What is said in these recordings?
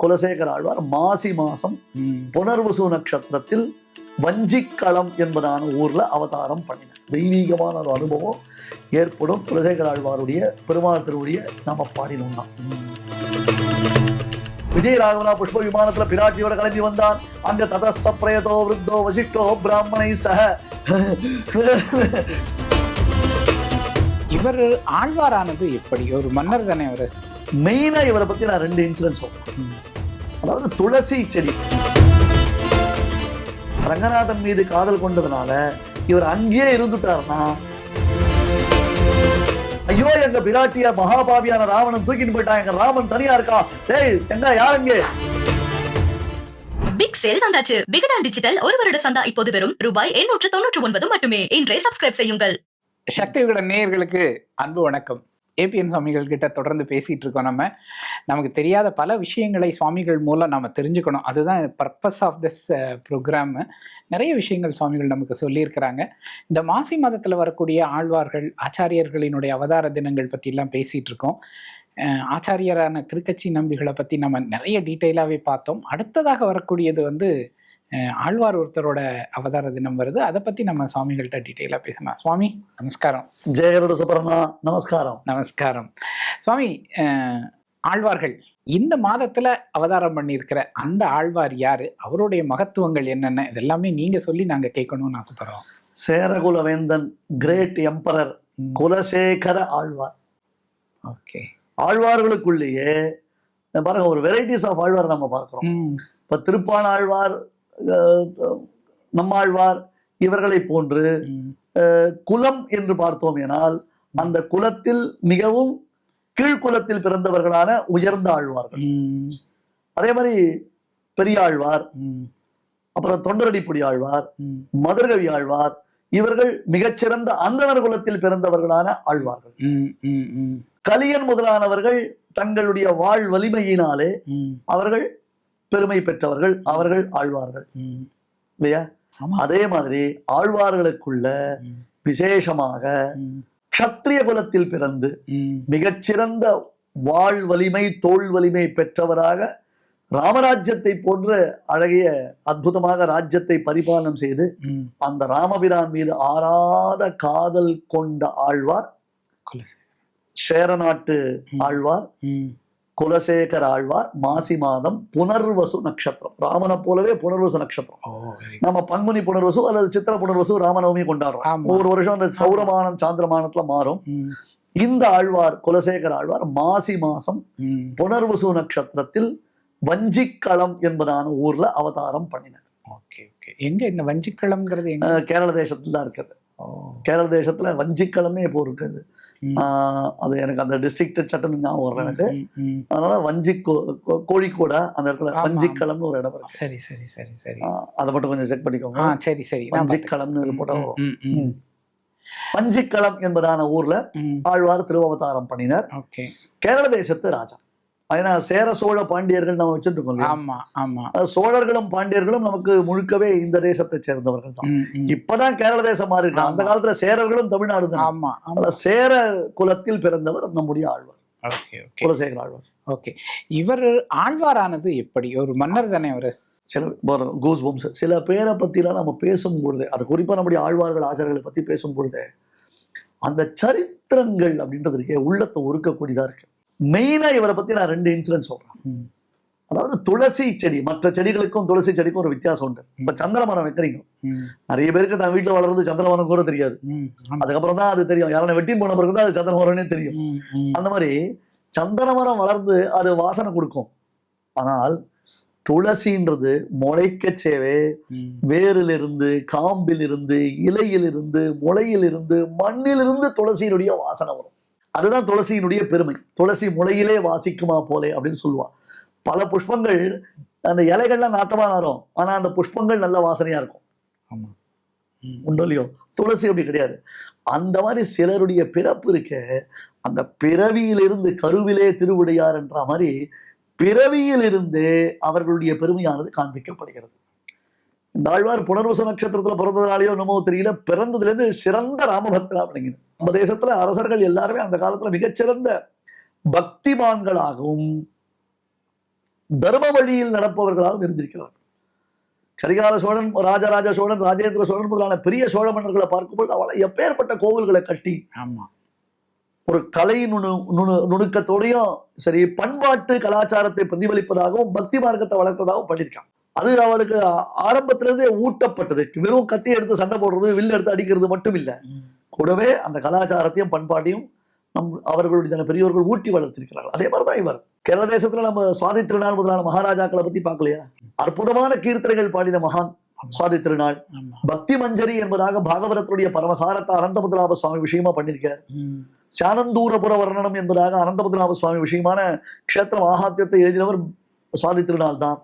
குலசேகர ஆழ்வார் மாசி மாசம் புனர்வசு நட்சத்திரத்தில் வஞ்சிக்களம் என்பதான ஊர்ல அவதாரம் பண்ணினார். தெய்வீகமான ஒரு அனுபவம் ஏற்படும். குலசேகர ஆழ்வாருடைய பெருமாள் திருவடியை நாம பாடினோம் தான். விஜயராகவனா புஷ்ப விமானத்துல பிராட்டியோட கிளம்பி வந்தான். அங்க ததஸ்ஸ பிரயதோ விருத்தோ வசிஷ்டோ பிராமணை சக. இவர் ஆழ்வாரானது எப்படி? ஒரு மன்னர் தானே அவரு. மெயினா இவரை பத்தி நான் 2 இன்சிடென்ட் சொல்றேன். அதாவது துளசி செடி, ரங்கநாதன் மீது காதல் கொண்டதுனால இவர் அங்கேயே இருந்துட்டாருன்னா, ஐயோ எங்க பிராட்டிய மகாபாவியான ராவணன் தூக்கிட்டு போயிட்டான், எங்க ராமன் தனியா இருக்கா, டேய் எங்க யாருங்க. பிக் சேல் வந்தாச்சு. விகடன் டிஜிட்டல் 1 வருட சந்தா இப்போது வெறும் ரூபாய் 899 மட்டுமே. இன்றே சப்ஸ்கிரைப் செய்யுங்கள். சக்தி விகடன் நேயர்களுக்கு அன்பு வணக்கம். ஏபிஎன் சுவாமிகள் கிட்ட தொடர்ந்து பேசிட்டு இருக்கோம். நமக்கு தெரியாத பல விஷயங்களை சுவாமிகள் மூலம் நம்ம தெரிஞ்சுக்கணும். அதுதான் பர்பஸ் ஆஃப் திஸ் ப்ரோக்ராம். நிறைய விஷயங்கள் சுவாமிகள் நமக்கு சொல்லியிருக்கிறாங்க. இந்த மாசி மாதத்தில் வரக்கூடிய ஆழ்வார்கள், ஆச்சாரியர்களினுடைய அவதார தினங்கள் பற்றிலாம் பேசிகிட்டு இருக்கோம். ஆச்சாரியரான திருக்கச்சி நம்பிகளை பற்றி நம்ம நிறைய டீட்டெயிலாகவே பார்த்தோம். அடுத்ததாக வரக்கூடியது ஆழ்வார் ஒருத்தரோட அவதார தினம் வருது. அதை பற்றி நம்ம சுவாமிகள்கிட்ட டீட்டெயிலாக பேசலாம். சுவாமி நமஸ்காரம். ஜெயகருட சுப்பரண்ணா நமஸ்காரம். நமஸ்காரம் சுவாமி. ஆழ்வார்கள் இந்த மாதத்துல அவதாரம் பண்ணியிருக்கிற அந்த ஆழ்வார் யாரு, அவருடைய மகத்துவங்கள் என்னென்ன, இதெல்லாமே நீங்க சொல்லி நாங்க கேட்கணும்னு ஆசைப்படுறோம். சேரகுலவேந்தன், great emperor Kulasekhara Alvar. Okay. ஆழ்வார்களுக்குள்ளேயே பாருங்க ஒரு வெரைட்டிஸ் ஆஃப் ஆழ்வார் நம்ம பார்க்கிறோம். இப்ப திருப்பான ஆழ்வார், நம்மாழ்வார் இவர்களை போன்று குலம் என்று பார்த்தோம் எனால் அந்த குலத்தில் மிகவும் கீழ்குலத்தில் பிறந்தவர்களான உயர்ந்த ஆழ்வார்கள். அதே மாதிரி பெரியாழ்வார், அப்புறம் தொண்டரடிப்புடி ஆழ்வார், மதுரகவி ஆழ்வார், இவர்கள் மிகச்சிறந்த அந்தனர் குலத்தில் பிறந்தவர்களான ஆழ்வார்கள். கலியன் முதலானவர்கள் தங்களுடைய வாழ் வலிமையினாலே அவர்கள் பெருமை பெற்றவர்கள், அவர்கள் ஆழ்வார்கள் இல்லையா? அதே மாதிரி ஆழ்வார்களுக்குள்ள விசேஷமாக க்ஷத்ரிய குலத்தில் பிறந்து மிகச்சிறந்த வாழ் வலிமை, தோல் வலிமை பெற்றவராக ராமராஜ்யத்தை போன்ற அழகிய அற்புதமாக ராஜ்யத்தை பரிபாலனம் செய்து அந்த ராமபிரான் மீது ஆறாத காதல் கொண்ட ஆழ்வார் சேரநாட்டு ஆழ்வார் குலசேகர ஆழ்வார். மாசி மாதம் புனர்வசு நட்சத்திரம், ராமனை போலவே புனர்வசு நட்சத்திரம். நம்ம பங்குனி புனர்வசு அல்லது சித்திர புனர்வசு ராமநவமி கொண்டாடுறோம். ஒவ்வொரு வருஷம் அந்த சௌரமானம் சாந்திரமானத்துல மாறும். இந்த ஆழ்வார் குலசேகர ஆழ்வார் மாசி மாசம் புனர்வசு நட்சத்திரத்தில் வஞ்சிக்களம் என்பதான ஊர்ல அவதாரம் பண்ணினார். எங்க இந்த வஞ்சிக்களம்ங்கிறது? கேரள தேசத்துல தான் இருக்குது. கேரள தேசத்துல வஞ்சிக்களம்னே இப்போ இருக்குது. அது எனக்கு அந்த டிஸ்ட்ரிக்ட் சட்டம் ஞாபகம் வர்ற எனக்கு. அதனால கோழிக்கோட அந்த இடத்துல வஞ்சிக்களம்னு ஒரு இடம் இருக்கு. சரி சரி சரி சரி. அதை மட்டும் கொஞ்சம் செக் பண்ணிக்கோங்க. சரி சரி. வஞ்சிக்களம்னு போட்டா வஞ்சிக்களம் என்பதான ஊர்ல ஆழ்வார் திருவவதாரம் பண்ணினார். கேரள தேசத்து ராஜா. ஏன்னா சேர சோழ பாண்டியர்கள் நம்ம வச்சுட்டு இருக்கோம். சோழர்களும் பாண்டியர்களும் நமக்கு முழுக்கவே இந்த தேசத்தை சேர்ந்தவர்கள் தான். இப்பதான் கேரள தேசம் மாறி இருக்கு. அந்த காலத்துல சேரர்களும் தமிழ்நாடு தான். சேர குலத்தில் பிறந்தவர் நம்முடைய ஆழ்வார், குலசேகர ஆழ்வார். ஓகே. இவர் ஆழ்வாரானது எப்படி? ஒரு மன்னர் தானே அவரு. சில பேரை பத்திலாம் நம்ம பேசும்பொழுது, அது குறிப்பா நம்முடைய ஆழ்வார்கள் ஆச்சாரர்களை பத்தி பேசும்பொழுது அந்த சரித்திரங்கள் அப்படின்றது இருக்கே உள்ளத்தை உருக்கக்கூடியதா இருக்கு. மெயினா இவரை பத்தி நான் 2 இன்சிடென்ட் சொல்றேன். அதாவது துளசி செடி, மற்ற செடிகளுக்கும் துளசி செடிக்கும் ஒரு வித்தியாசம் உண்டு. இப்ப சந்திர மரம் வைக்கிறீங்க, நிறைய பேருக்கு தான் வீட்டுல வளர்றது சந்திர மரம் கூட தெரியாது. அதுக்கப்புறம் தான் அது தெரியும். யாரான வெட்டி போன பிறகு தான் அது சந்திர மரம்னே தெரியும். அந்த மாதிரி சந்திர மரம் வளர்ந்து அது வாசனை கொடுக்கும். ஆனால் துளசின்றது முளைக்க சேவே வேரிலிருந்து, காம்பிலிருந்து, இலையிலிருந்து, முளையிலிருந்து, மண்ணிலிருந்து துளசியினுடைய வாசனை வரும். அதுதான் துளசியினுடைய பெருமை. துளசி முளையிலே வாசிக்குமா போலே அப்படின்னு சொல்லுவான். பல புஷ்பங்கள் அந்த இலைகள்லாம் நாட்டமா நாரும், ஆனா அந்த புஷ்பங்கள் நல்ல வாசனையா இருக்கும். உண்டோ இல்லையோ? துளசி அப்படி கிடையாது. அந்த மாதிரி சிலருடைய பிறப்பு இருக்க, அந்த பிறவியிலிருந்து கருவிலே திருவுடையார் என்ற மாதிரி பிறவியிலிருந்தே அவர்களுடைய பெருமையானது காண்பிக்கப்படுகிறது. இந்த ஆழ்வார் புனர்வசு நட்சத்திரத்துல பிறந்ததுனாலேயோ என்னமோ தெரியல, பிறந்ததுல இருந்து சிறந்த ராமபக்தரா அப்படிங்கிறது. நம்ம தேசத்துல அரசர்கள் எல்லாருமே அந்த காலத்துல மிகச்சிறந்த பக்திமான்களாகவும் தர்ம வழியில் நடப்பவர்களாகவும் இருந்திருக்கிறார்கள். கரிகால சோழன், ராஜராஜ சோழன், ராஜேந்திர சோழன் முதலான பெரிய சோழ மன்னர்களை பார்க்கும்போது அவளை எப்பேற்பட்ட கோவில்களை கட்டி ஒரு கலை நுணுக்கத்தோடையும் சரி, பண்பாட்டு கலாச்சாரத்தை பிரதிபலிப்பதாகவும் பக்தி மார்க்கத்தை வளர்க்கிறதாகவும் பண்ணியிருக்கான். அது அவளுக்கு ஆரம்பத்திலிருந்தே ஊட்டப்பட்டது. வெறும் கத்தி எடுத்து சண்டை போடுறது, வில்லு எடுத்து அடிக்கிறது மட்டும் இல்லை, கூடவே அந்த கலாச்சாரத்தையும் பண்பாட்டையும் அவர்களுடைய பெரியவர்கள் ஊட்டி வளர்த்திருக்கிறார்கள். அதே மாதிரிதான் இவர். கேரள தேசத்துல நம்ம சுவாதி திருநாள் முதலான மகாராஜாக்களை பத்தி பார்க்கலையா? அற்புதமான கீர்த்தனைகள் பாடின மகான் சுவாதி திருநாள். பக்தி மஞ்சரி என்பதாக பாகவதத்துடைய பரமசாரத்தை அனந்தபத்மநாப சுவாமி விஷயமா பண்ணிருக்கார். சானந்தூரபுர வர்ணனம் என்பதாக அனந்தபத்மநாப சுவாமி விஷயமான க்ஷேத்திர மகாத்மியத்தை எழுதினவர் சுவாதி திருநாள் தான்.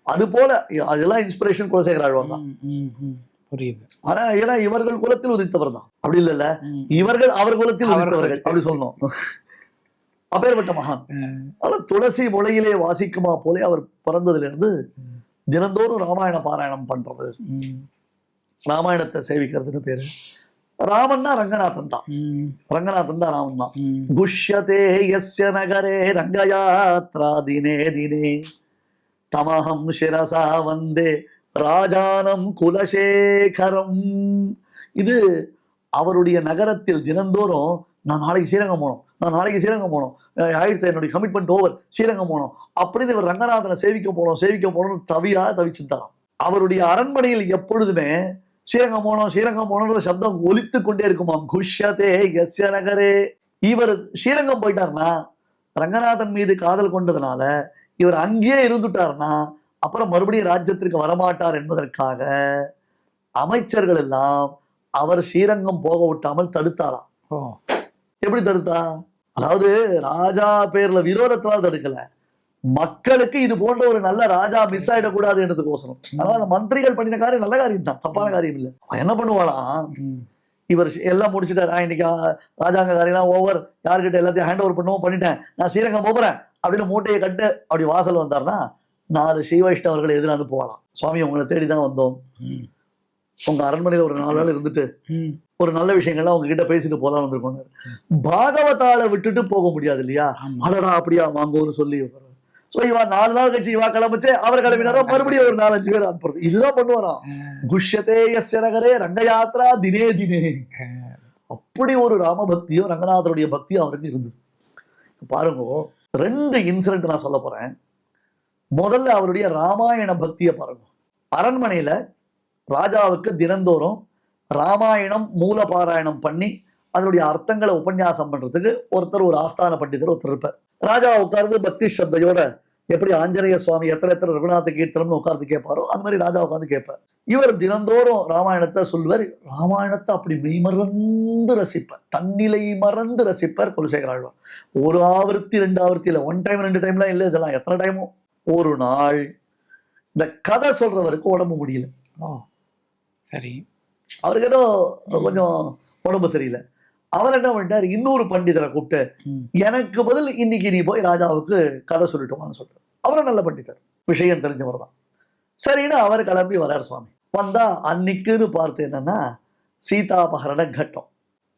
அது போல அதெல்லாம் இன்ஸ்பிரேஷன் குலசேகர ஆழ்வார் தான். ஆனா ஏன்னா இவர்கள் குலத்தில் உதித்தவர் தான், அப்படி இல்ல, இவர்கள் அவர் குலத்தில் உதித்தவர்கள் அப்படி சொல்லணும். அப்பேற்பட்ட மகான். ஆனா துளசி முளையிலே வாசிக்குமா போலே அவர் பிறந்ததுல இருந்து தினந்தோறும் ராமாயண பாராயணம் பண்றது, ராமாயணத்தை சேவிக்கிறதுன்னு பேரு. ராமன்னா ரங்கநாதன் தான், ரங்கநாதன் தான் ராமன் தான். குஷ்யதே யஸ்ய நகரே ரங்கயாத்ரா தினே தினே தமஹம் சிரசா வந்தே ராஜானம் குலசேகரம். இது அவருடைய நகரத்தில் தினந்தோறும் நான் நாளைக்கு ஸ்ரீரங்கம் போனோம், நான் நாளைக்கு ஸ்ரீரங்கம் போனோம், ஆயிடுத்து என்னுடைய கமிட்மெண்ட் ஓவர், ஸ்ரீரங்கம் போனோம் அப்படின்னு இவர் ரங்கநாதனை சேவிக்க போனோம்னு தவிச்சிருந்தாராம். அவருடைய அரண்மனையில் எப்பொழுதுமே ஸ்ரீரங்கம் போனோம்ன்ற சப்தம் ஒலித்து கொண்டே இருக்குமாம். குஷ்யதே யஸ்ய நகரே. இவர் ஸ்ரீரங்கம் போயிட்டார்னா, ரங்கநாதன் மீது காதல் கொண்டதுனால இவர் அங்கேயே இருந்துட்டார்னா அப்புறம் மறுபடியும் ராஜ்யத்திற்கு வரமாட்டார் என்பதற்காக அமைச்சர்கள் எல்லாம் அவர் ஸ்ரீரங்கம் போக விட்டாமல் தடுத்தாராம். எப்படி தடுத்தா? அதாவது ராஜா பேர்ல விரோதத்தினால் தடுக்கல, மக்களுக்கு இது போன்ற ஒரு நல்ல ராஜா மிஸ் ஆயிடக்கூடாது என்றதுக்கோசரம். அதனால அந்த மந்திரிகள் பண்ணின காரியம் நல்ல காரியம் தான், தப்பான காரியம் இல்லை. என்ன பண்ணுவாளாம், இவர் எல்லாம் முடிச்சுட்டாரு, இன்னைக்கு ராஜாங்க காரியெல்லாம் ஓவர், யார்கிட்ட எல்லாத்தையும் ஹேண்ட் ஓவர் பண்ணுவோம், பண்ணிட்டேன், நான் ஸ்ரீரங்கம் போறேன் அப்படின்னு மூட்டையை கட்டு அப்படி வாசல் வந்தார்னா 4 ஸ்ரீ வைஷ்ணவர்களை எதிர அனுப்புவாளாம். சுவாமி உங்களை தேடிதான் வந்தோம், உங்க அரண்மனையில ஒரு 4 நாள் இருந்துட்டு ஒரு நல்ல விஷயங்கள்லாம் உங்ககிட்ட பேசிட்டு போலாம் வந்திருக்கோங்க. பாகவதால விட்டுட்டு போக முடியாது இல்லையா? அடடா அப்படியா வாங்கன்னு சொல்லி இவா 4 நாள் கழிச்சு இவா கிளம்பிச்சு, அவர் கிளம்பினாரா மறுபடியும் ஒரு 4-5 பேர் அனுப்புறது, இதுதான் பண்ணுவாராம். குஷ்யதே யஸ்ய நகரே ரங்கயாத்ரா தினே தினே. அப்படி ஒரு ராம பக்தியும் ரங்கநாதருடைய பக்தியும் அவருக்கு இருந்தது. பாருங்க, 2 இன்சிடென்ட் நான் சொல்ல போறேன். முதல்ல அவருடைய ராமாயண பக்தியை பாருங்க. அரண்மனையில ராஜாவுக்கு தினந்தோறும் ராமாயணம் மூல பாராயணம் பண்ணி அதனுடைய அர்த்தங்களை உபன்யாசம் பண்றதுக்கு ஒருத்தர், ஒரு ஆஸ்தான பண்டிதர் ஒருத்தர் இருப்பார். ராஜா உட்கார்ந்து பக்தி ஸ்ரத்தையோட எப்படி ஆஞ்சநேய சுவாமி எத்தனை ரகுநாத கீர்த்தனம்னு உட்கார்ந்து கேட்பாரோ அது மாதிரி ராஜா உட்கார்ந்து கேட்பார். இவர் தினந்தோறும் ராமாயணத்தை சொல்வார். ராமாயணத்தை அப்படி மெய்மறந்து ரசிப்பார், தன்னிலை மறந்து ரசிப்பார் குலசேகர ஆழ்வார். 1 ஆவர்த்தி 2 ஆவர்த்தி இல்லை, 1 டைம் 2 டைம்லாம் இல்லை, இதெல்லாம் எத்தனை டைமும். ஒரு நாள் இந்த கதை சொல்றவருக்கு உடம்பு முடியல. சரி, அவருக்கு ஏதோ கொஞ்சம் உடம்பு சரியில்லை. அவர் என்ன பண்ணிட்டார், இன்னொரு பண்டிதரை கூப்பிட்டு எனக்கு பதில் இன்னைக்கு நீ போய் ராஜாவுக்கு கதை சொல்லிட்டோமான்னு சொல்றாரு. அவரும் நல்ல பண்டிதர், விஷயம் தெரிஞ்சவர் தான். சரின்னு அவர் கிளம்பி வர்றார். சுவாமி வந்தா அன்னைக்குன்னு பார்த்து என்னன்னா சீதாபகரண கட்டம்.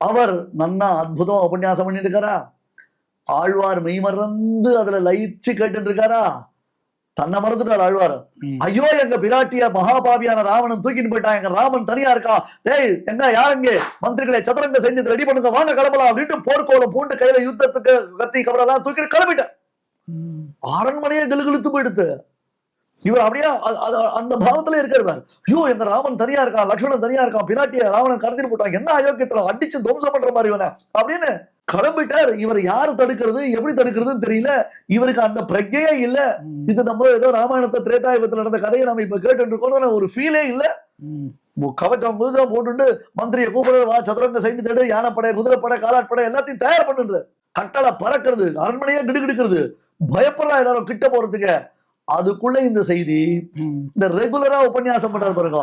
அவர் நன்னா அற்புதமா உபன்யாசம் பண்ணிட்டு இருக்காரா, ஆழ்வார் மெய்மறந்து அதுல லயிச்சு கேட்டு இருக்காரா, தன்னை மறந்துட்டார் ஆழ்வார். ஐயோ எங்க பிராட்டிய மகாபாவியான ராவணன் தூக்கிட்டு போயிட்டான், எங்க ராமன் தனியா இருக்கா, டேய் எங்க யாருங்க மந்திரிகளை சதுரங்க சைன்யத்தை ரெடி பண்ணுங்க, வாங்க கிளம்பலாம் அப்படின்ட்டு போர்க்கோலம் பூண்டு கையில யுத்தத்துக்கு கத்தி கபடெல்லாம் தூக்கிட்டு கிளம்பிட்டேன். அரண்மனையே கிளுகிழுத்து போயிடுத்து. இவர் அப்படியே அந்த பாவத்துல இருக்கிறார். ஐயோ எங்க ராமன் தனியா இருக்கான், லக்ஷ்மணன் தனியா இருக்கான், பிராட்டிய ராவணன் கடத்திட்டு போட்டாங்க, என்ன அயோக்கியத்துல அடிச்சு துவம்சம் பண்ற மாதிரி இவன அப்படின்னு கிளம்பிட்டார். இவர் யாரு தடுக்கிறது, எப்படி தடுக்கிறதுன்னு தெரியல. இவருக்கு அந்த பிரஜையே இல்ல. இது நம்ம ஏதோ ராமாயணத்தை திரேதாயுகத்துல நடந்த கதையை நம்ம இப்ப கேட்டு இருக்கோம், ஒரு ஃபீலே இல்ல. கவச்சம் முழுதான் போட்டு மந்திரியை கூப்பிடுற, வா சதுரங்க சைன்யத்தோடு யானைப்படை, குதிரைப்படை, காலாட்படை எல்லாத்தையும் தயார் பண்ணுன்ற, கட்டளை பறக்கிறது, அரண்மனையா கிடுகிடுக்கிறது, பயப்படுறா எல்லாரும் கிட்ட போறதுக்கு. அதுக்குள்ள இந்த செய்தி இந்த ரெகுலரா உபன்யாசம் பண்றாரு பாருங்க,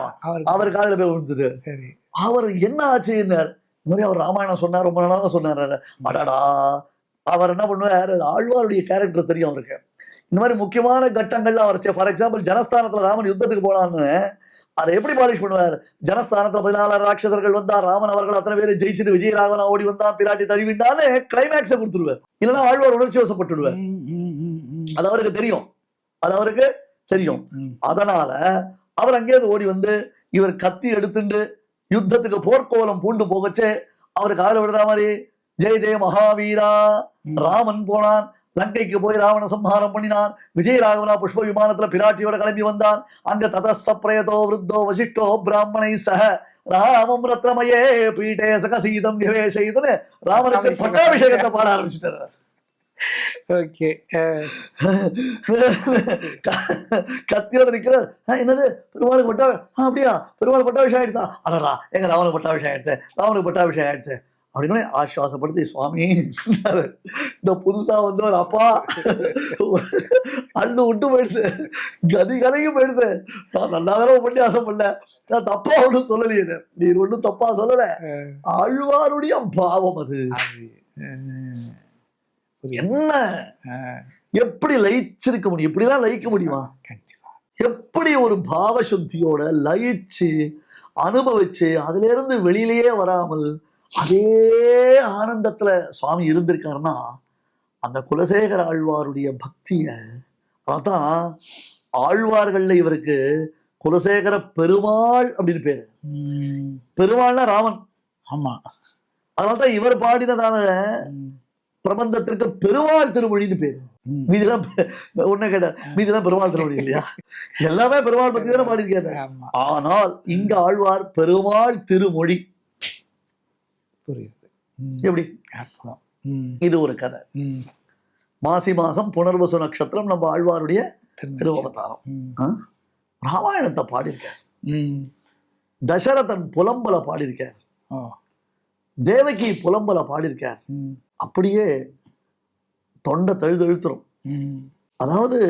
அவர் காதுல போய் விழுந்தது. அவர் என்ன ஆச்சு, இந்த மாதிரி அவர் ராமாயணம் சொன்னார், ரொம்ப நாளாக சொன்னார். அடாடா, அவர் என்ன பண்ணுவார், ஆழ்வாருடைய கேரக்டர் தெரியும் அவருக்கு. இந்த மாதிரி முக்கியமான கட்டங்கள்ல அவர், ஃபார் எக்ஸாம்பிள் ஜனஸ்தானத்துல ராமன் யுத்தத்துக்கு போனான்னு அதை எப்படி பாலிஷ் பண்ணுவார். ஜனஸ்தானத்துல 14 ராட்சசர்கள் வந்தா, ராமன் அவர்கள் அத்தனை பேரை ஜெயிச்சுட்டு விஜயராகவன் ஓடி வந்தா, பிராட்டி தழுவிட்டான்னு கிளைமேக்ஸை கொடுத்துருவார். இல்லைன்னா ஆழ்வார் உணர்ச்சி வசப்பட்டுடுவார். அது அவருக்கு தெரியும். அது அவருக்கு தெரியும். அதனால அவர் அங்கேயிருந்து ஓடி வந்து இவர் கத்தி எடுத்துட்டு யுத்தத்துக்கு போர்க்கோலம் பூண்டு போகச்சே அவரு கால விடுற மாதிரி ஜெய ஜெய மகாவீரா. ராமன் போனான், லங்கைக்கு போய் ராவண சம்ஹாரம் பண்ணினான். விஜயராகவனா புஷ்ப விமானத்துல பிராட்டியோட கிளம்பி வந்தான். அங்க ததசப்ரயதோ விருத்தோ வசிஷ்டோ பிராமணை சக ராமம் ரத்னமயே பீட்டே சகசீதம் விவேஷைதுன்னு ராமனுக்கு பட்டாபிஷேகத்தை பாட ஆரம்பிச்சுட்டார். ஓகே. கத்தியோட நிக்கிறார். என்னது பெருமாளுக்கு அப்படியா பெருமாள் பட்டாபிஷேகம் ஆயிடுதா? அடரா எங்க ராவனுக்கு பட்டாபிஷேகம் ஆயிடுச்சு, ராவனுக்கு பட்டாபிஷேகம் ஆயிடுச்சு அப்படின்னு ஆஸ்வாசப்படுத்தி சுவாமி இந்த புதுசா வந்து ஒரு அப்பா அண்ணு விட்டு போயிடுது, கதி கலைக்கு போயிடுது. நான் நல்லா தடவை பண்ணி ஆசைப்படல, நான் தப்பா ஒன்றும் சொல்லலையே, நீர் ஒன்றும் தப்பா சொல்லல. ஆழ்வாருடைய பாவம் அது. என்ன எப்படி லயிச்சிருக்க முடியும்? இப்படிலாம் லயிக்க முடியுமா? எப்படி ஒரு பாவ சுத்தியோட லயிச்சு அனுபவிச்சு அதுல இருந்து வெளியிலேயே வராமல் அதே ஆனந்தத்துல சுவாமி இருந்திருக்காருன்னா அந்த குலசேகர ஆழ்வாருடைய பக்திய. அதான் ஆழ்வார்கள்ல இவருக்கு குலசேகர பெருமாள் அப்படின்னு பேரு. பெருமாள்னா ராமன். ஆமா. அதனால்தான் இவர் பாடினதான பிரபந்தத்திற்கு பெருமாள் திருமொழின்னு பேரு. மீதிலாம் ஒண்ணு கேட்ட மீதிலாம் பெருமாள் திருமொழி இல்லையா? எல்லாமே பெருமாள் பத்தி தானே பாடியிருக்காரு. ஆனால் இங்க ஆழ்வார் பெருமாள் திருமொழி. புரியுது. எப்படி? இது ஒரு கதை. மாசி மாசம் புனர்வசு நட்சத்திரம் நம்ம ஆழ்வாருடைய திருவவதாரம். ராமாயணத்தை பாடியிருக்கார். தசரதன் புலம்பல பாடியிருக்கார். தேவகி புலம்பல பாடியிருக்கார். அப்படியே தொண்டை தழுதழுத்துரும். அதாவது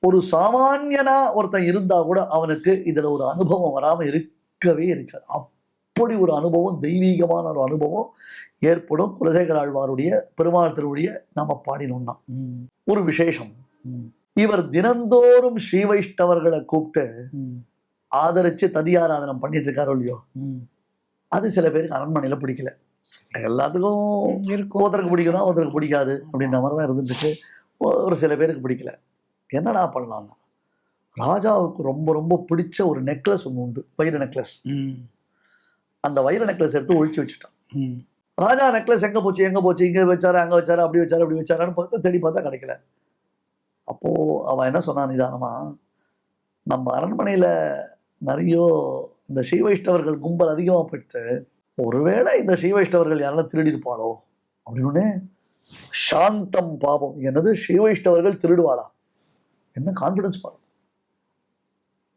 ஒரு சாமானியனா ஒருத்தன் இருந்தா கூட அவனுக்கு இதுல ஒரு அனுபவம் வராம இருக்கவே இருக்காது. அப்படி ஒரு அனுபவம், தெய்வீகமான ஒரு அனுபவம் ஏற்படும் குலசேகர ஆழ்வாருடைய பெருமாள் திருவடியை நம்ம பாடினோம்னா. ஒரு விசேஷம், இவர் தினந்தோறும் ஸ்ரீ வைஷ்ணவர்களை கூப்பிட்டு ஆதரிச்சு ததியாராதனம் பண்ணிட்டு இருக்காரோ இல்லையோ, அது சில பேருக்கு அரண்மனையில பிடிக்கல. எல்லாத்துக்கும் ஒருத்தருக்கு பிடிக்கணும், ஒருத்தருக்கு பிடிக்காது அப்படின்ற மாதிரிதான் இருந்துட்டு இருக்கு. ஒரு சில பேருக்கு பிடிக்கல. என்னடா பண்ணலாம்னா, ராஜாவுக்கு ரொம்ப ரொம்ப பிடிச்ச ஒரு நெக்லஸ் ஒன்று உண்டு, வைர நெக்லஸ். அந்த வைர நெக்லஸ் எடுத்து ஒழிச்சு வச்சுட்டான். ராஜா நெக்லஸ் எங்க போச்சு எங்க போச்சு, இங்க வச்சாரு அங்க வச்சாரு அப்படி வச்சாரு அப்படி வச்சாரான்னு பார்த்து தேடி பார்த்தா கிடைக்கல. அப்போ அவன் என்ன சொன்னான் நிதானமா, நம்ம அரண்மனையில நிறைய இந்த ஸ்ரீ வைஷ்ணவர்கள் கும்பல் அதிகமாக போயிட்டு, ஒருவேளை இந்த ஸ்ரீ வைஷ்ணவர்கள் யாரெல்லாம் திருடி இருப்பாளோ அப்படின்னு. சாந்தம் பாபம், என்னது ஸ்ரீ வைஷ்ணவர்கள் திருடுவாளா? என்ன கான்பிடன்ஸ் பாருங்க,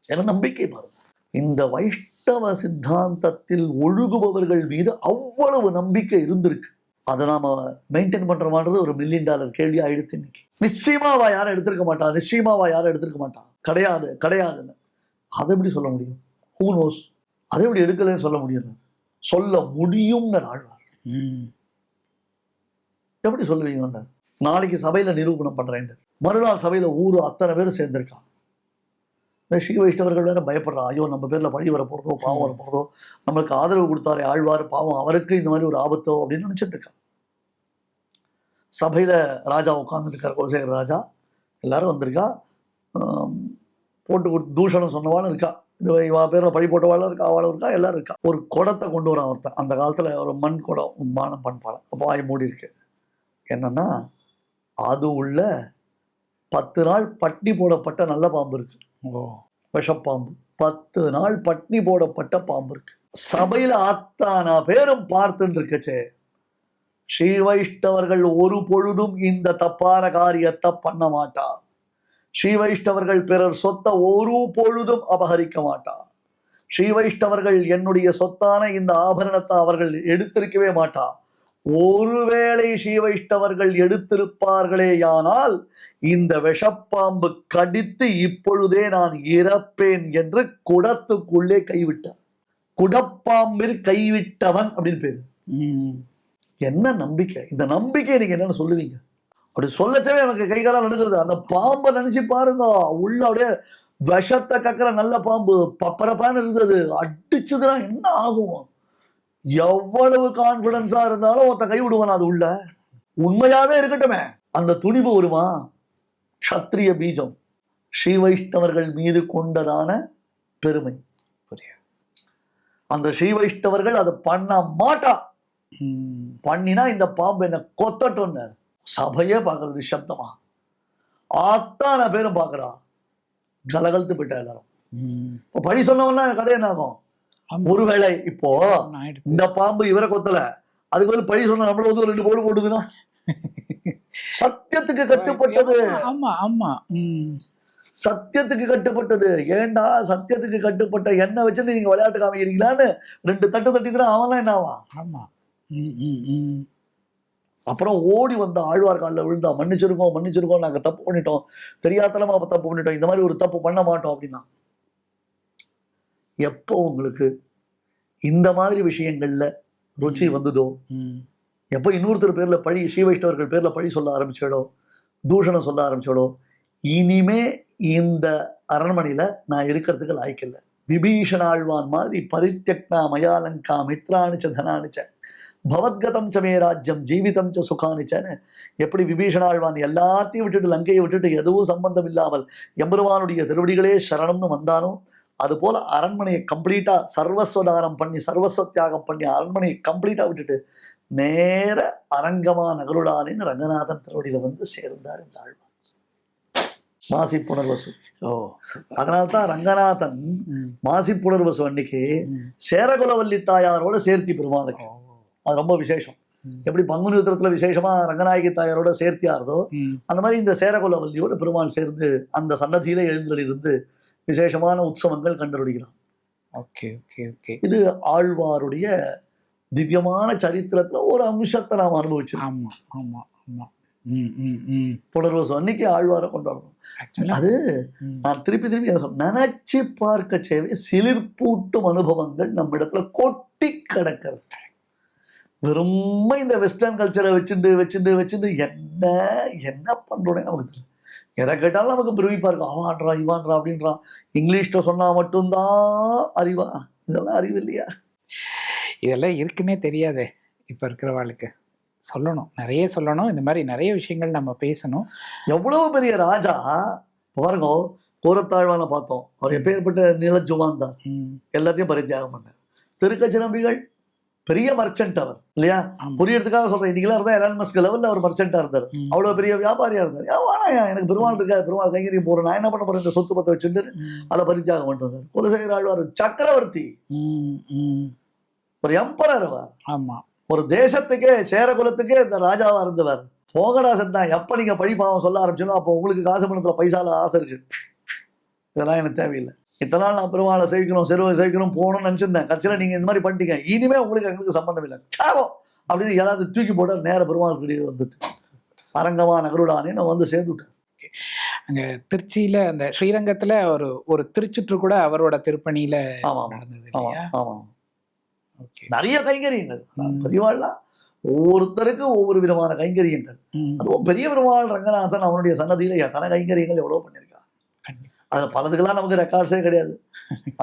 என்ன நம்பிக்கை பாருங்க. இந்த வைஷ்ணவ சித்தாந்தத்தில் ஒழுகுபவர்கள் மீது அவ்வளவு நம்பிக்கை இருந்திருக்கு. அதை நாம மெயின்டைன் பண்றோமான்றது ஒரு $1 மில்லியன் கேள்வி ஆயிடுச்சு இன்னைக்கு. நிச்சயமாவா யாரும் எடுத்திருக்க மாட்டா, நிச்சயமாவா யாரும் எடுத்திருக்க மாட்டான், கிடையாது கிடையாதுன்னு அதை எப்படி சொல்ல முடியும்? Who knows? அதை எப்படி எடுக்கலன்னு சொல்ல முடியும்? சொல்ல முடியும்னு ஆழ்வார். எப்படி சொல்லுவீங்க? நாளைக்கு சபையில நிரூபணம் பண்றேன், மறுநாள் சபையில ஊரு அத்தனை பேரும் சேர்ந்திருக்கான். ஸ்ரீ வைஷ்ணவர்கள் வேற பயப்படுறா, ஐயோ நம்ம பேர்ல பழி வர போறதோ பாவம் வர போறதோ, நம்மளுக்கு ஆதரவு கொடுத்தாரே ஆழ்வார் பாவம், அவருக்கு இந்த மாதிரி ஒரு ஆபத்தோ அப்படின்னு நினைச்சிட்டு இருக்கான். சபையில ராஜா உட்கார்ந்துட்டு இருக்கார், குலசேகர ராஜா. எல்லாரும் வந்திருக்கா, போட்டு கொடுத்து தூஷணம் சொன்னவாளும் இருக்கா, இவா பேர்ல பழி போட்டவாளும் இருக்கா, அவளும் இருக்கா, எல்லாரும் இருக்கா. ஒரு குடத்தை கொண்டு வரான் ஒருத்தன். அந்த காலத்துல ஒரு மண் குடம், மானம் பண்பாடம், அப்போ வாய் மூடி இருக்கு. என்னன்னா, அது உள்ள 10 நாள் பட்னி போடப்பட்ட நல்ல பாம்பு இருக்கு, விஷப்பாம்பு. 10 நாள் பட்னி போடப்பட்ட பாம்பு இருக்கு. சபையில அத்தானா பேரும் பார்த்துட்டு இருக்கச்சே, ஸ்ரீ வைஷ்ணவர்கள் ஒரு பொழுதும் இந்த தப்பான காரியத்தை பண்ண மாட்டா. ஸ்ரீ வைஷ்ணவர்கள் பிறர் சொத்தை ஒரு பொழுதும் அபகரிக்க மாட்டா. ஸ்ரீ வைஷ்ணவர்கள் என்னுடைய சொத்தான இந்த ஆபரணத்தை அவர்கள் எடுத்திருக்கவே மாட்டா. ஒருவேளை ஸ்ரீ வைஷ்ணவர்கள் எடுத்திருப்பார்களேயானால் இந்த விஷப்பாம்பு கடித்து இப்பொழுதே நான் இறப்பேன் என்று குடத்துக்குள்ளே கைவிட்டார். குடப்பாம்பில் கைவிட்டவன் அப்படின்னு பேரு. என்ன நம்பிக்கை! இந்த நம்பிக்கை நீங்க என்னன்னு சொல்லுவீங்க? அப்படி சொல்லச்சவே எனக்கு கை காலம் நடுங்கிறது. அந்த பாம்பை நினைச்சு பாருங்க, உள்ள அப்படியே விஷத்தை கக்கிற நல்ல பாம்பு பப்பரப்பான்னு இருந்தது. அடிச்சதுன்னா என்ன ஆகும்? எவ்வளவு கான்பிடன்ஸா இருந்தாலும் ஒருத்த கை விடுவான். அது உள்ள உண்மையாவே இருக்கட்டுமே, அந்த துணிவு வருமா? க்ஷத்ரிய பீஜம். ஸ்ரீ வைஷ்ணவர்கள் மீது கொண்டதான பெருமை. புரியுது. அந்த ஸ்ரீ வைஷ்ணவர்கள் அதை பண்ண மாட்டா, பண்ணினா இந்த பாம்பு என்ன கொத்தட்டோன்னு சபையே பார்க்கறது நிசப்தமா, அத்தனை பேரும் பார்க்கறா, கலகலத்து போயிட்டா எல்லாரும். இப்போ பழி சொன்னவன்னா கதை என்ன ஆகும்? ஒருவேளை இப்போ இந்த பாம்பு இவரை கொத்தல, அதுக்கு மேல பழி சொன்ன நம்மள வந்து 2 போடு போடுதுன்னா சத்தியத்துக்கு கட்டுப்பட்டது. ஆமா ஆமா, சத்தியத்துக்கு கட்டுப்பட்டது. ஏண்டா சத்தியத்துக்கு கட்டுப்பட்ட என்ன வச்சுன்னு நீங்க விளையாட்டு காமிக்கிறீங்களான்னு 2 தட்டு தட்டிதுன்னா அவன்லாம் என்ன ஆவான்? ஆமா. அப்புறம் ஓடி வந்த ஆழ்வார் காலில் விழுந்தா, மன்னிச்சிருக்கோம் மன்னிச்சிருக்கோம், நாங்க தப்பு பண்ணிட்டோம், தெரியாதனமா தப்பு பண்ணிட்டோம், இந்த மாதிரி ஒரு தப்பு பண்ண மாட்டோம் அப்படின்னா. எப்போ உங்களுக்கு இந்த மாதிரி விஷயங்கள்ல ருச்சி வந்ததோ, எப்போ இன்னொருத்தர் பேர்ல பழி, ஸ்ரீ வைஷ்ணவர்கள் பேர்ல பழி சொல்ல ஆரம்பிச்சோடோ, தூஷணம் சொல்ல ஆரம்பிச்சோடோ, இனிமே இந்த அரண்மனையில நான் இருக்கிறதுக்கு லாய்க்கில்லை. விபீஷண ஆழ்வான் மாதிரி பரித்யக்னா மயாலங்கா மித்ராணிச்ச தனானிச்ச பவத்கதம் சமே ராஜ்யம் ஜீவிதம் ச சுகானிச்சன்னு எப்படி விபீஷண ஆழ்வான் எல்லாத்தையும் விட்டுட்டு, லங்கையை விட்டுட்டு, எதுவும் சம்பந்தம் இல்லாமல் எம்பெருமானுடைய திருவடிகளே சரணம்னு வந்தானோ, அது போல அரண்மனையை கம்ப்ளீட்டா சர்வஸ்வதானம் பண்ணி, சர்வஸ்வ தியாகம் பண்ணி அரண்மனையை கம்ப்ளீட்டா விட்டுட்டு நேர அரங்கமா நகருடானின்னு ரங்கநாதன் திருவடியில வந்து சேர்ந்தார் இந்த ஆழ்வான். மாசி புனர்வசு. அதனால்தான் ரங்கநாதன் மாசி புனர்வசு அன்னைக்கு சேரகுலவல்லி தாயாரோட சேர்த்தி பெருமாளுக்கு. அது ரொம்ப விசேஷம். எப்படி பங்குனி உத்திரத்துல விசேஷமா ரங்கநாயகி தாயாரோட சேர்த்தியாரதோ, அந்த மாதிரி இந்த சேரகுலவல்லியோட பெருமாள் சேர்ந்து அந்த சன்னதியில எழுந்தளிருந்து விசேஷமான உற்சவங்கள் கண்டறிகிறான். இது ஆழ்வாருடைய திவ்யமான சரித்திரத்துல ஒரு அம்சத்தை நாம் அனுபவிச்சோம். புனர்வசு அன்னைக்கு ஆழ்வாரை கொண்டாடணும். அது நான் திருப்பி என்ன சொல்றேன், நினைச்சு பார்க்க சேவை சிலிர்ப்பூட்டும் அனுபவங்கள் நம்ம இடத்துல கொட்டி கிடக்கிறது. வெறும் இந்த வெஸ்டர்ன் கல்ச்சரை வச்சுட்டு என்ன என்ன பண்றோன்னே நமக்கு தெரியல. எதை கேட்டாலும் நமக்கு பிரமிப்பா இருக்கும். அவான்றா இவான்றா அப்படின்றான். இங்கிலீஷ்ல சொன்னா மட்டும்தான் அறிவா? இதெல்லாம் அறிவு இல்லையா? இதெல்லாம் இருக்குன்னே தெரியாதே இப்ப இருக்கிறவாளுக்கு. சொல்லணும், நிறைய சொல்லணும். இந்த மாதிரி நிறைய விஷயங்கள் நம்ம பேசணும். எவ்வளவு பெரிய ராஜா பாருங்க, கோரத்தாழ்வான பார்த்தோம். அவர் எப்பேற்பட்ட நிலஜுவான், எல்லாத்தையும் பரித்தியாகம் பண்ணார். திருக்கச்சி நம்பிகள் பெரிய மர்ச்சன்ட் அவர் இல்லையா? புரியறதுக்காக சொல்றேன். இன்னைக்கெல்லாம் இருந்தா எலான் மஸ்க் லெவல்ல அவர் மர்ச்சன்டா இருந்தார். அவ்வளவு பெரிய வியாபாரியா இருந்தார். வானாயா எனக்கு பெருமாள் இருக்கா, பெருமாள் கைங்கரியம் போறேன், நான் என்ன பண்ண போறேன், இந்த சொத்து பத்த வச்சுட்டு அதை பரித்தியாகம் பண்ணிட்டு வந்தார். குலசேகர ஆழ்வார் சக்கரவர்த்தி, ஒரு எம்பரர் அவர். ஆமா, ஒரு தேசத்துக்கே சேரகுலத்துக்கே இந்த ராஜாவா இருந்தவர். போகடா செத்தான், எப்ப நீங்க பழிப்பாவம் சொல்ல ஆரம்பிச்சோம் அப்போ உங்களுக்கு காசு பணத்துல பைசால ஆசை இருக்கு. இதெல்லாம் எனக்கு தேவையில்லை. இத்தனை நாள் நான் பெருமாளை சேவிக்கணும், செருவை சேவிக்கணும் போகணும்னு நினைச்சிருந்தேன். கட்சியில நீங்க இந்த மாதிரி பண்ணிட்டீங்க, இனிமே உங்களுக்கு எங்களுக்கு சம்பந்தம் இல்லை சாவோ அப்படின்னு ஏதாவது தூக்கி போட்டு நேர பெருமாள் கிட்ட வந்துட்டு அரங்கமா நகருடானே நான் வந்து சேர்ந்துட்டேன். அங்க திருச்சியில அந்த ஸ்ரீரங்கத்துல ஒரு திருச்சுற்று கூட அவரோட திருப்பணியில நடந்தது. நிறைய கைங்கரியங்கள் பெரியவாள்லாம் ஒவ்வொருத்தருக்கு ஒவ்வொரு விதமான கைங்கரியங்கள். அதுவும் பெரிய பெருமாள் ரங்கநாதன் அவனுடைய சன்னதியில எத்தனை கைங்கரியங்கள் எவ்வளவு பண்ணியிருக்கான். அது பலதுக்கெல்லாம் நமக்கு ரெக்கார்ட்ஸே கிடையாது.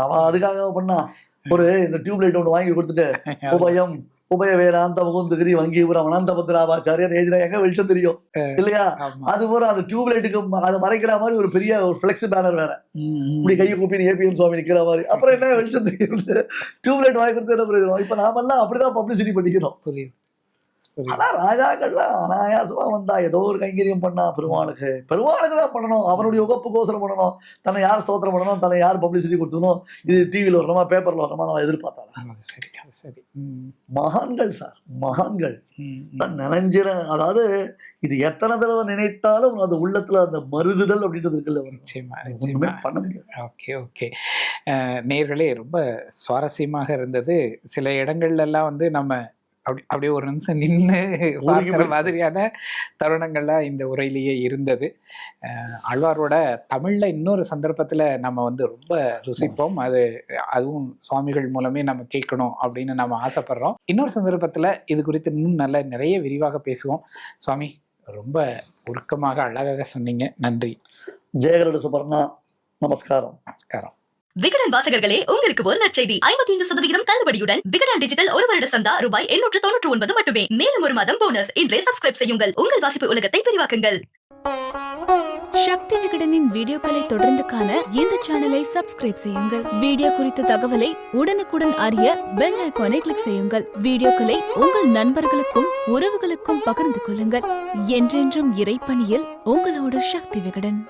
அவன் அதுக்காக பண்ணா ஒரு இந்த டியூப்லைட் ஒன்று வாங்கி கொடுத்துட்டு உபய வேறாந்த முகுந்தகிரி வங்கி அனந்த பத்ராபாச்சாரியர் ஏஜினா எங்க வெளிச்சம் தெரியும் இல்லையா? அது போற அந்த டியூப்லைட்டுக்கு அதை மறைக்கிற மாதிரி ஒரு பெரிய ஒரு ஃபிளெக்ஸ் பேனர் வேற, இப்படி கையை கூப்பின்னு ஏபிஎம் சுவாமி நிக்கிற மாதிரி. அப்புறம் என்ன வெளிச்சம் தெரியும்? டியூப்லைட் வாங்கி கொடுத்து என்ன பிரயோஜனம்? இப்ப நாமெல்லாம் அப்படிதான் பப்ளிசிட்டி பண்ணிக்கிறோம். அதான் ராஜாக்கள்லாம் அனாயாசமா வந்தா ஏதோ ஒரு கைங்கரியம் பண்ணா பெருமாளுக்கு தான் பண்ணணும். அவனுடைய உகப்புக்கோசரம் பண்ணணும். தன்னை யார் ஸ்தோத்திரம் பண்ணணும், தன்னை யார் பப்ளிசிட்டி கொடுத்தணும், இது டிவியில் வரணுமா பேப்பர்ல வரணுமா நான் எதிர்பார்த்தாங்க. மகான்கள் சார், மகான்கள் நினைஞ்சிற. அதாவது இது எத்தனை தடவை நினைத்தாலும் அது உள்ளத்துல அந்த மருகுதல் அப்படின்றது இருக்குல்ல, ஒண்ணுமே பண்ண முடியாது. ஓகே. நேயர்களே, ரொம்ப சுவாரஸ்யமாக இருந்தது. சில இடங்கள்ல எல்லாம் வந்து நம்ம அப்படியே ஒரு நிமிஷம் நின்று பார்க்கிற மாதிரியான தருணங்கள்லாம் இந்த உரையிலேயே இருந்தது. ஆழ்வாரோட தமிழ்ல இன்னொரு சந்தர்ப்பத்துல நம்ம வந்து ரொம்ப ருசிப்போம். அதுவும் சுவாமிகள் மூலமே நம்ம கேட்கணும் அப்படின்னு நம்ம ஆசைப்படுறோம். இன்னொரு சந்தர்ப்பத்துல இது குறித்து இன்னும் நிறைய விரிவாக பேசுவோம். சுவாமி, ரொம்ப உருக்கமாக அழகாக சொன்னீங்க. நன்றி. ஜெயகரடு சுபர்ணா, நமஸ்காரம். நமஸ்காரம். விகடன் வாசகர்களே, உங்களுக்கு ஒரு நற்செய்தி. 55% தள்ளுபடியுடன் விகடன் டிஜிட்டல் ஒரு வருட சந்தா ரூபாய் 899 மட்டுமே. மேலும் ஒரு மாதம் போனஸ். இன்றே சப்ஸ்கிரைப் செய்யுங்கள். உங்கள் வாசிப்பு உலகத்தை விரிவாக்குங்கள். சக்தி விகடனின் வீடியோக்களை தொடர்ந்து காண இந்த சேனலை சப்ஸ்கிரைப் செய்யுங்கள். வீடியோ குறித்த தகவலை உடனுக்குடன் அறிய பெல் ஐகானை கிளிக் செய்யுங்கள். வீடியோக்களை உங்கள் நண்பர்களுக்கும் உறவுகளுக்கும் பகிர்ந்து கொள்ளுங்கள். என்றென்றும் இறைப்பணியில் உங்களோடு சக்தி விகடன்.